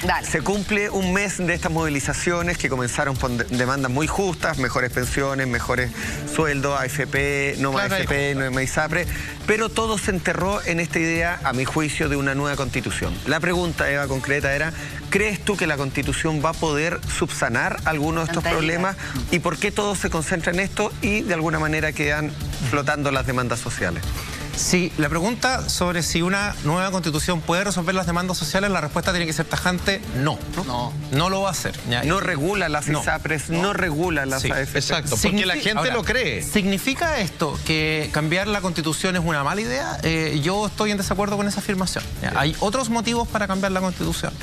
Dale. Se cumple un mes de estas movilizaciones que comenzaron con demandas muy justas, mejores pensiones, mejores sueldos, AFP, no más AFP, no más ISAPRE, pero todo se enterró en esta idea, a mi juicio, de una nueva constitución. La pregunta, Eva, concreta era, ¿crees tú que la constitución va a poder subsanar algunos de estos problemas? ¿Y por qué todo se concentra en esto y de alguna manera quedan flotando las demandas sociales? Sí, la pregunta sobre si una nueva constitución puede resolver las demandas sociales, la respuesta tiene que ser tajante, no. No lo va a hacer. ¿Ya? No regula las ISAPRES, no regula las AFP. Exacto, porque la gente ahora, lo cree. ¿Significa esto que cambiar la constitución es una mala idea? Yo estoy en desacuerdo con esa afirmación. ¿Ya? Hay otros motivos para cambiar la constitución.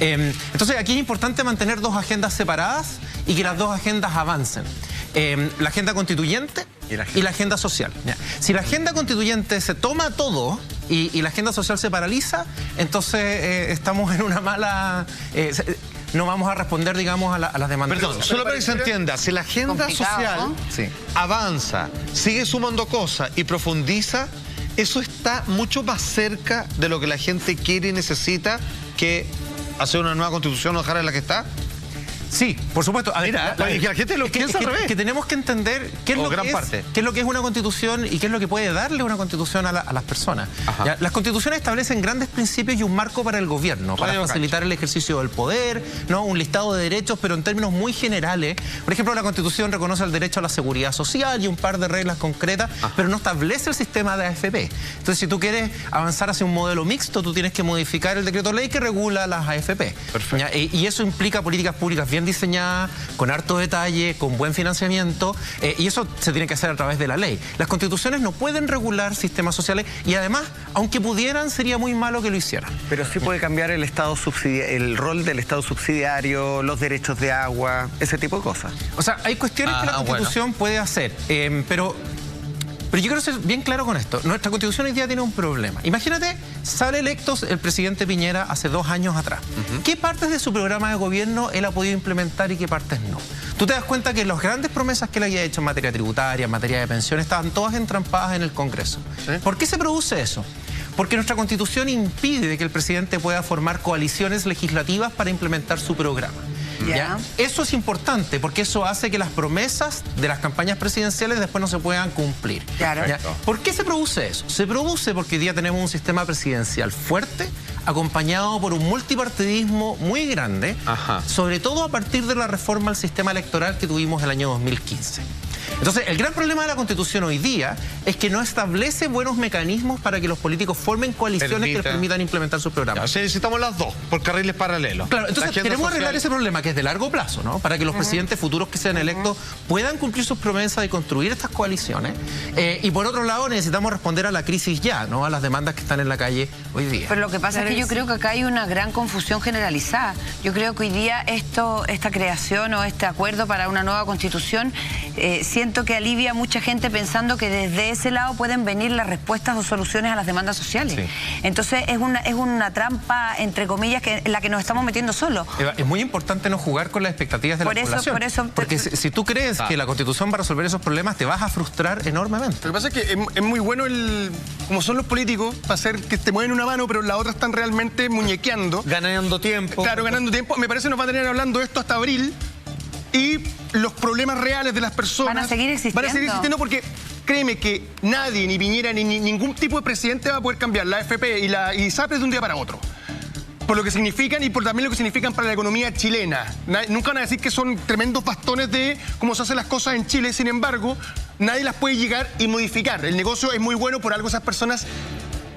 Entonces aquí es importante mantener dos agendas separadas y que las dos agendas avancen. La agenda constituyente y la agenda social. ¿Ya? Si la agenda constituyente se toma todo y la agenda social se paraliza, entonces estamos en una mala... no vamos a responder, digamos, a las demandas. Perdón, solo para que se entienda, si la agenda social avanza, sigue sumando cosas y profundiza, eso está mucho más cerca de lo que la gente quiere y necesita que hacer una nueva constitución o dejar en la que está. Sí, por supuesto. A ver, la gente lo piensa al revés. Que tenemos que entender qué es, qué es lo que es una constitución y qué es lo que puede darle una constitución a las personas. ¿Ya? Las constituciones establecen grandes principios y un marco para el gobierno, para facilitar el ejercicio del poder, ¿no? Un listado de derechos, pero en términos muy generales. Por ejemplo, la constitución reconoce el derecho a la seguridad social y un par de reglas concretas, pero no establece el sistema de AFP. Entonces, si tú quieres avanzar hacia un modelo mixto, tú tienes que modificar el decreto ley que regula las AFP. Perfecto. Y eso implica políticas públicas bien diseñada, con harto detalle, con buen financiamiento, y eso se tiene que hacer a través de la ley. Las constituciones no pueden regular sistemas sociales y además, aunque pudieran, sería muy malo que lo hicieran. Pero sí puede cambiar el el rol del Estado subsidiario, los derechos de agua, ese tipo de cosas. O sea, hay cuestiones que la constitución puede hacer, pero yo quiero ser bien claro con esto. Nuestra constitución hoy día tiene un problema. Imagínate, sale electo el presidente Piñera hace 2 años atrás. ¿Qué partes de su programa de gobierno él ha podido implementar y qué partes no? Tú te das cuenta que las grandes promesas que él había hecho en materia tributaria, en materia de pensiones, estaban todas entrampadas en el Congreso. ¿Sí? ¿Por qué se produce eso? Porque nuestra constitución impide que el presidente pueda formar coaliciones legislativas para implementar su programa. ¿Ya? Eso es importante porque eso hace que las promesas de las campañas presidenciales después no se puedan cumplir. Claro. ¿Por qué se produce eso? Se produce porque hoy día tenemos un sistema presidencial fuerte, acompañado por un multipartidismo muy grande, sobre todo a partir de la reforma al sistema electoral que tuvimos el año 2015. Entonces, el gran problema de la Constitución hoy día es que no establece buenos mecanismos para que los políticos formen coaliciones que les permitan implementar sus programas. O sea, necesitamos las dos, por carriles paralelos. Claro, entonces queremos arreglar ese problema que es de largo plazo, ¿no? Para que los presidentes futuros que sean electos puedan cumplir sus promesas de construir estas coaliciones. Y por otro lado, necesitamos responder a la crisis ya, ¿no? A las demandas que están en la calle hoy día. Pero lo que pasa es que yo creo que acá hay una gran confusión generalizada. Yo creo que hoy día esta creación o este acuerdo para una nueva constitución, siento que alivia a mucha gente pensando que desde ese lado pueden venir las respuestas o soluciones a las demandas sociales. Sí. Entonces es una trampa, entre comillas, en la que nos estamos metiendo solos. Eva, es muy importante no jugar con las expectativas de la población. Porque si tú crees que la Constitución va a resolver esos problemas, te vas a frustrar enormemente. Lo que pasa es que es muy bueno como son los políticos, para hacer que te mueven una mano, pero la otra están realmente muñequeando. Ganando tiempo. Claro, ganando tiempo. Me parece que nos va a tener hablando esto hasta abril. Y los problemas reales de las personas van a seguir existiendo porque créeme que nadie, ni Piñera, ni ningún tipo de presidente va a poder cambiar la AFP y la ISAPRES de un día para otro. Por lo que significan y por también lo que significan para la economía chilena. Nunca van a decir que son tremendos bastones de cómo se hacen las cosas en Chile, sin embargo, nadie las puede llegar y modificar. El negocio es muy bueno, por algo esas personas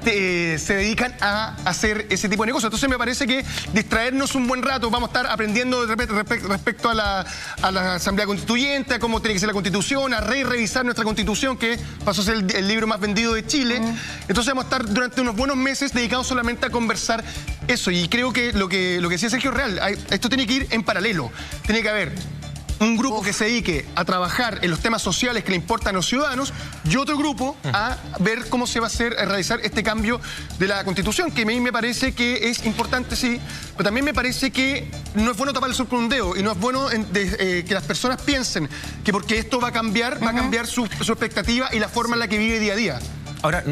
se dedican a hacer ese tipo de negocios. Entonces me parece que distraernos un buen rato, vamos a estar aprendiendo respecto a la Asamblea Constituyente, a cómo tiene que ser la Constitución, a revisar nuestra Constitución, que pasó a ser el libro más vendido de Chile. Entonces vamos a estar durante unos buenos meses dedicados solamente a conversar eso. Y creo que lo que decía Sergio es real. Esto tiene que ir en paralelo. Tiene que haber un grupo que se dedique a trabajar en los temas sociales que le importan a los ciudadanos y otro grupo a ver cómo se va a realizar este cambio de la Constitución, que a mí me parece que es importante, sí, pero también me parece que no es bueno tapar el sol con un dedo y no es bueno que las personas piensen que porque esto va a cambiar su expectativa y la forma en la que vive día a día. Ahora,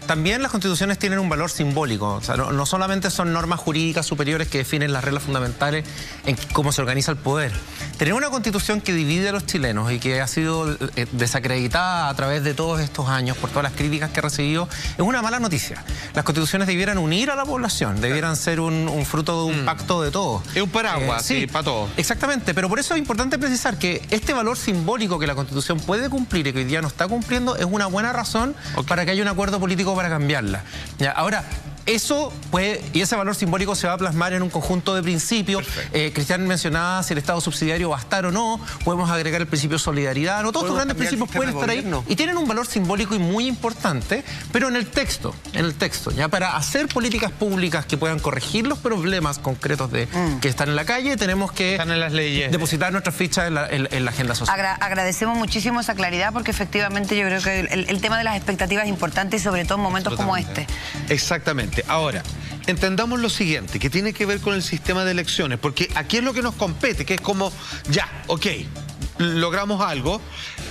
también las constituciones tienen un valor simbólico. O sea, no solamente son normas jurídicas superiores que definen las reglas fundamentales en cómo se organiza el poder. Tener una constitución que divide a los chilenos y que ha sido desacreditada a través de todos estos años por todas las críticas que ha recibido es una mala noticia. Las constituciones debieran unir a la población, debieran ser un fruto de un pacto de todos. Es un paraguas, sí, para todos. Exactamente, pero por eso es importante precisar que este valor simbólico que la Constitución puede cumplir y que hoy día no está cumpliendo es una buena razón para que haya un acuerdo político para cambiarla. ¿Ya? Ahora, eso puede, y ese valor simbólico se va a plasmar en un conjunto de principios. Cristian mencionaba si el Estado subsidiario va a estar o no, podemos agregar el principio de solidaridad, no todos estos grandes principios pueden estar ahí y tienen un valor simbólico y muy importante, pero en el texto, ya para hacer políticas públicas que puedan corregir los problemas concretos que están en la calle, tenemos que están en las leyes, depositar nuestras fichas en la agenda social. Agradecemos muchísimo esa claridad porque efectivamente yo creo que el tema de las expectativas es importante y sobre todo en momentos como este. Exactamente. Ahora, entendamos lo siguiente, que tiene que ver con el sistema de elecciones, porque aquí es lo que nos compete, que es como, ya, ok, logramos algo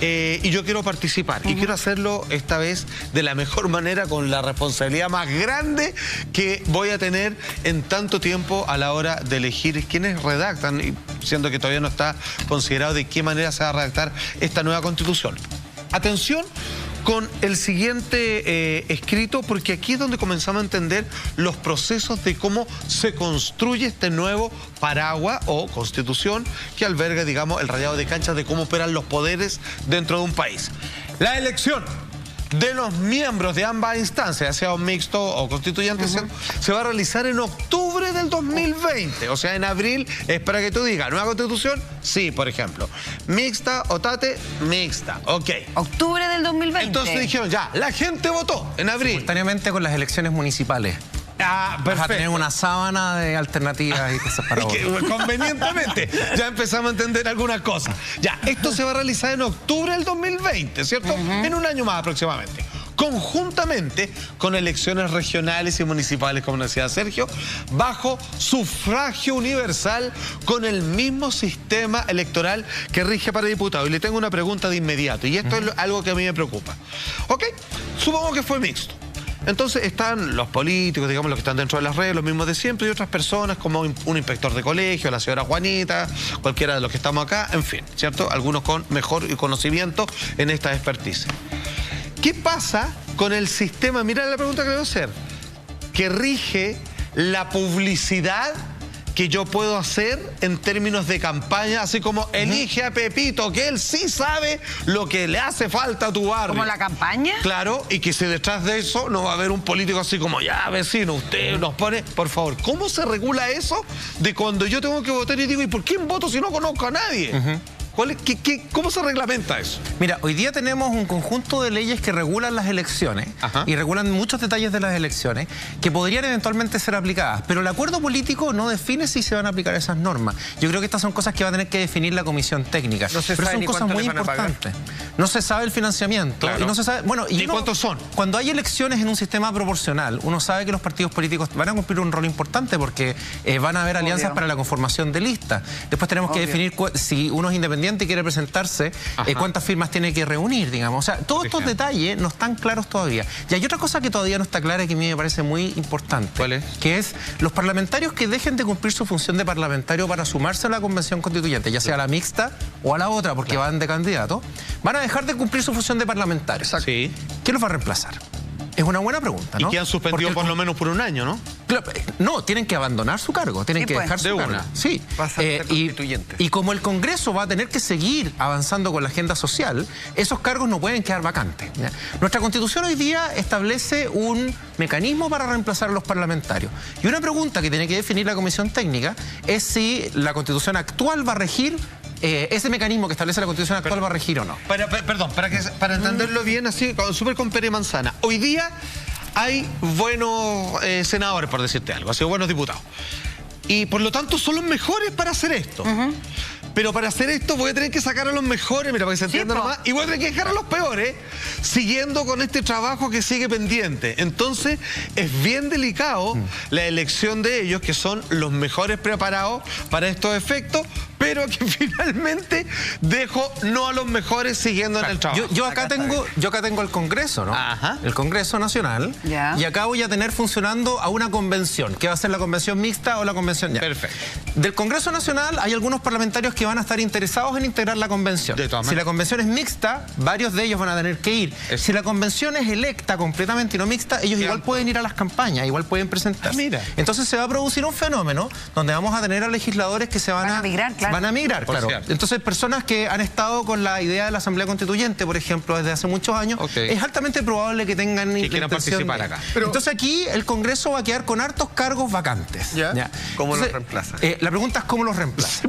y yo quiero participar y quiero hacerlo esta vez de la mejor manera, con la responsabilidad más grande que voy a tener en tanto tiempo a la hora de elegir quienes redactan, y siendo que todavía no está considerado de qué manera se va a redactar esta nueva constitución. Atención con el siguiente escrito, porque aquí es donde comenzamos a entender los procesos de cómo se construye este nuevo paraguas o constitución que alberga, digamos, el rayado de canchas de cómo operan los poderes dentro de un país. La elección de los miembros de ambas instancias, sea un mixto o constituyente, se va a realizar en octubre del 2020. O sea, en abril es para que tú digas, ¿nueva constitución? Sí, por ejemplo. Mixta o tate, mixta. Ok. Octubre del 2020. Entonces dijeron, ya, la gente votó en abril. Simultáneamente con las elecciones municipales. Ah, perfecto. Vas a tener una sábana de alternativas y cosas para vos. Convenientemente, ya empezamos a entender algunas cosas. Ya, esto se va a realizar en octubre del 2020, ¿cierto? En un año más aproximadamente. Conjuntamente con elecciones regionales y municipales, como decía Sergio, bajo sufragio universal con el mismo sistema electoral que rige para diputados. Y le tengo una pregunta de inmediato, y esto es algo que a mí me preocupa. Ok, supongo que fue mixto. Entonces están los políticos, digamos, los que están dentro de las redes, los mismos de siempre, y otras personas como un inspector de colegio, la señora Juanita, cualquiera de los que estamos acá, en fin, ¿cierto? Algunos con mejor conocimiento en esta expertise. ¿Qué pasa con el sistema? Mira la pregunta que le voy a hacer. Que rige la publicidad que yo puedo hacer en términos de campaña, así como elige a Pepito, que él sí sabe lo que le hace falta a tu barrio. ¿Como la campaña? Claro, y que si detrás de eso no va a haber un político así como, ya vecino, usted nos pone, por favor, ¿cómo se regula eso de cuando yo tengo que votar y digo, ¿y por quién voto si no conozco a nadie? ¿Cómo se reglamenta eso? Mira, hoy día tenemos un conjunto de leyes que regulan las elecciones y regulan muchos detalles de las elecciones que podrían eventualmente ser aplicadas, pero el acuerdo político no define si se van a aplicar esas normas. Yo creo que estas son cosas que va a tener que definir la comisión técnica, pero son cosas muy importantes. No se sabe el financiamiento, y no se sabe, bueno, ¿y cuántos son? Cuando hay elecciones en un sistema proporcional, uno sabe que los partidos políticos van a cumplir un rol importante porque van a haber alianzas para la conformación de listas. Después tenemos que definir si uno es independiente y quiere presentarse, cuántas firmas tiene que reunir, digamos. O sea, todos estos detalles no están claros todavía. Y hay otra cosa que todavía no está clara y que a mí me parece muy importante. ¿Cuál es? Que es los parlamentarios que dejen de cumplir su función de parlamentario para sumarse a la convención constituyente, ya sea a la mixta o a la otra, porque van de candidato, van a dejar de cumplir su función de parlamentario. Sí. ¿Quién los va a reemplazar? Es una buena pregunta, ¿no? Y quedan suspendidos por lo menos por un año, ¿no? No, tienen que abandonar su cargo, tienen que dejar su cargo. Sí. Y como el Congreso va a tener que seguir avanzando con la agenda social, esos cargos no pueden quedar vacantes, ¿ya? Nuestra Constitución hoy día establece un mecanismo para reemplazar a los parlamentarios. Y una pregunta que tiene que definir la Comisión Técnica es si la Constitución actual va a regir, ese mecanismo que establece la Constitución actual va a regir o no. Perdón, para entenderlo bien, así, súper con pera y manzana. Hoy día hay buenos senadores, por decirte algo, así, buenos diputados. Y por lo tanto son los mejores para hacer esto. Pero para hacer esto voy a tener que sacar a los mejores, mira, para que se entienda nomás, y voy a tener que dejar a los peores, siguiendo con este trabajo que sigue pendiente. Entonces, es bien delicado la elección de ellos, que son los mejores preparados para estos efectos, pero que finalmente dejó no a los mejores siguiendo en el trabajo. Yo acá tengo el Congreso, ¿no? Ajá. El Congreso Nacional. Ya. Y acá voy a tener funcionando a una convención, que va a ser la convención mixta o la convención... Ya. Perfecto. Del Congreso Nacional hay algunos parlamentarios que van a estar interesados en integrar la convención. De todas si la convención es mixta, varios de ellos van a tener que ir. Si la convención es electa completamente y no mixta, ellos igual pueden ir a las campañas, igual pueden presentarse. Mira. Entonces se va a producir un fenómeno donde vamos a tener a legisladores que se van a migrar, claro. Van a migrar, claro. Entonces, personas que han estado con la idea de la Asamblea Constituyente, por ejemplo, desde hace muchos años, es altamente probable que tengan que quieran participar acá. Pero, entonces aquí el Congreso va a quedar con hartos cargos vacantes. ¿Ya? ¿Cómo los reemplaza? La pregunta es cómo los reemplaza.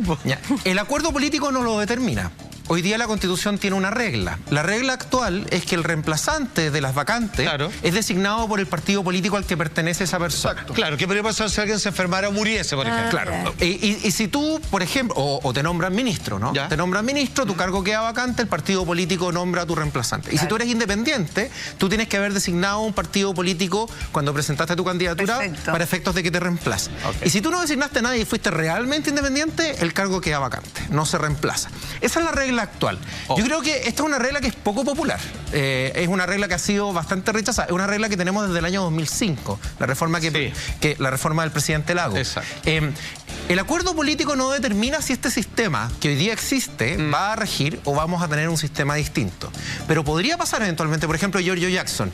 El acuerdo político no lo determina. Hoy día la Constitución tiene una regla. La regla actual es que el reemplazante de las vacantes es designado por el partido político al que pertenece esa persona. Exacto. Claro, ¿qué podría pasar si alguien se enfermara o muriese, por ejemplo? Claro. Y si tú, por ejemplo, o te nombran ministro, ¿no? Te nombran ministro, tu cargo queda vacante, el partido político nombra a tu reemplazante. Y si tú eres independiente, tú tienes que haber designado un partido político cuando presentaste tu candidatura para efectos de que te reemplace. Y si tú no designaste a nadie y fuiste realmente independiente, el cargo queda vacante, no se reemplaza. Esa es la regla actual. Yo creo que esta es una regla que es poco popular. Es una regla que ha sido bastante rechazada. Es una regla que tenemos desde el año 2005, la reforma la reforma del presidente Lagos. El acuerdo político no determina si este sistema que hoy día existe va a regir o vamos a tener un sistema distinto. Pero podría pasar eventualmente, por ejemplo, Giorgio Jackson.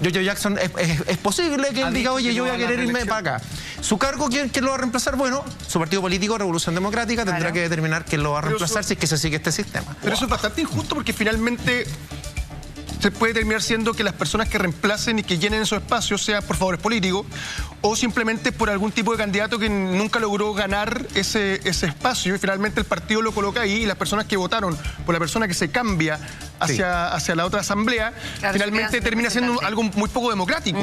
Giorgio Jackson es posible que él diga, oye, yo voy a querer irme para acá. Su cargo, ¿quién lo va a reemplazar? Bueno, su partido político, Revolución Democrática, tendrá que determinar quién lo va a reemplazar si es que se sigue este sistema. Pero eso es bastante injusto porque finalmente se puede terminar siendo que las personas que reemplacen y que llenen esos espacios sean por favores políticos o simplemente por algún tipo de candidato que nunca logró ganar ese espacio y finalmente el partido lo coloca ahí y las personas que votaron por la persona que se cambia hacia la otra asamblea, finalmente termina siendo algo muy poco democrático.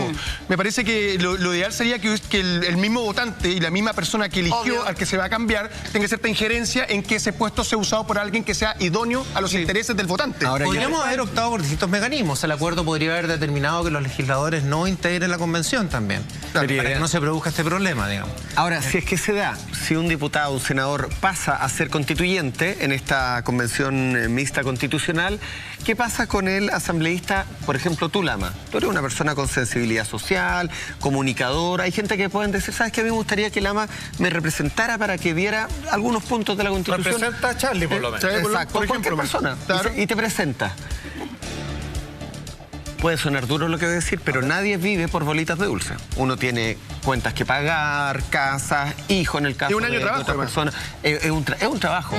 Me parece que lo ideal sería que el mismo votante y la misma persona que eligió al que se va a cambiar tenga cierta injerencia en que ese puesto sea usado por alguien que sea idóneo a los intereses del votante. Ahora, podríamos haber optado por distintos mecanismos. El acuerdo podría haber determinado que los legisladores no integren la convención también, para que no se produzca este problema, digamos. Ahora, si es que se da, si un diputado, un senador pasa a ser constituyente en esta convención mixta constitucional, ¿qué pasa con el asambleísta, por ejemplo, tú, Lama? Tú eres una persona con sensibilidad social, comunicadora. Hay gente que pueden decir, ¿sabes qué? A mí me gustaría que Lama me representara para que viera algunos puntos de la Constitución. Representa a Charlie, por lo menos. Exacto, por cualquier persona. Y te presenta. Puede sonar duro lo que voy a decir, pero nadie vive por bolitas de dulce. Uno tiene cuentas que pagar, casas, hijos en el caso de otra persona. Es un trabajo.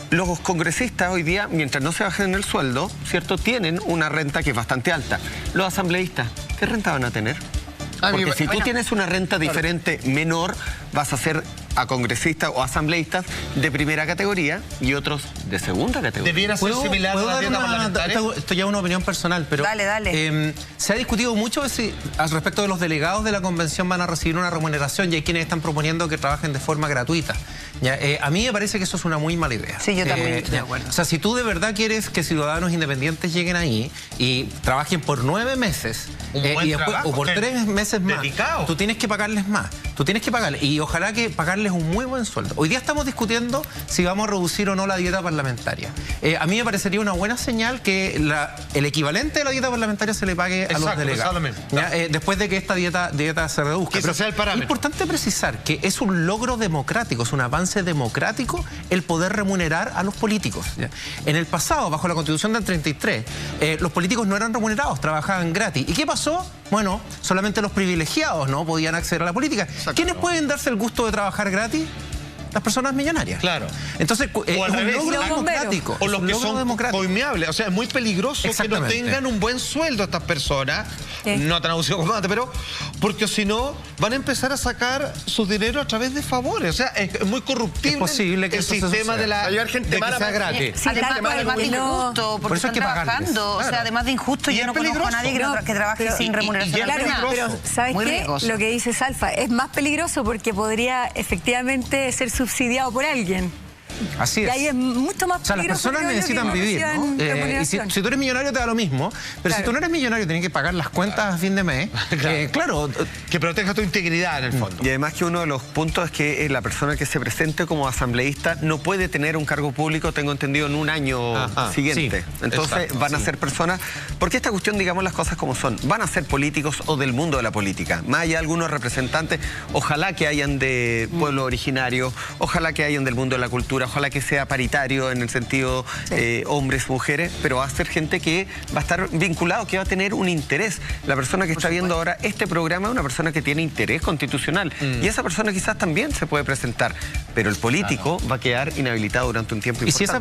Los congresistas hoy día, mientras no se bajen el sueldo, ¿cierto?, tienen una renta que es bastante alta. Los asambleístas, ¿qué renta van a tener? Porque si tú tienes una renta diferente, menor, vas a ser a congresistas o asambleístas de primera categoría y otros de segunda categoría. ¿Debiera ser similar a la dieta parlamentaria? Esto ya es una opinión personal, pero se ha discutido mucho al respecto de los delegados de la convención van a recibir una remuneración y hay quienes están proponiendo que trabajen de forma gratuita. A mí me parece que eso es una muy mala idea. Sí, yo también estoy de acuerdo. O sea, si tú de verdad quieres que ciudadanos independientes lleguen ahí y trabajen por 9 meses y después, o por 3 meses más, tú tienes que pagarles más. Tú tienes que pagarles y ojalá que pagarles un muy buen sueldo. Hoy día estamos discutiendo si vamos a reducir o no la dieta parlamentaria. A mí me parecería una buena señal que el equivalente de la dieta parlamentaria se le pague a los delegados. Después de que esta dieta se reduzca. Pero sea el parámetro. Es importante precisar que es un logro democrático, es un avance democrático el poder remunerar a los políticos. En el pasado, bajo la Constitución del 33, los políticos no eran remunerados, trabajaban gratis. ¿Y qué pasó? Bueno, solamente los privilegiados no podían acceder a la política. ¿Quiénes pueden darse el gusto de trabajar gratis? Las personas millonarias. Claro. Entonces, es un logro democrático. O los que son coimeables. O sea, es muy peligroso que no tengan un buen sueldo estas personas. No traducido como antes, pero porque si no, van a empezar a sacar sus dineros a través de favores. O sea, es muy corruptible. Es posible que el sistema de la gente que sea gratis. Además de injusto, porque están trabajando. O sea, además de injusto, yo no conozco a nadie que trabaje sin remuneración. Pero ¿sabes qué? Lo que dice Salfa es más peligroso porque podría efectivamente ser subsidiado por alguien. Así es. Y ahí es mucho más peligroso. O sea, las personas necesitan vivir, ¿no? Y si tú eres millonario te da lo mismo, pero si tú no eres millonario y tienes que pagar las cuentas a fin de mes, claro. Que proteja tu integridad en el fondo. Y además que uno de los puntos es que la persona que se presente como asambleísta no puede tener un cargo público, tengo entendido, en un año siguiente. Sí, entonces exacto, van a ser personas, porque esta cuestión, digamos las cosas como son, van a ser políticos o del mundo de la política. Más allá de algunos representantes, ojalá que hayan de pueblo originario, ojalá que hayan del mundo de la cultura, ojalá que sea paritario en el sentido hombres, mujeres, pero va a ser gente que va a estar vinculado, que va a tener un interés. La persona que está viendo ahora este programa es una persona que tiene interés constitucional y esa persona quizás también se puede presentar, pero el político va a quedar inhabilitado durante un tiempo importante.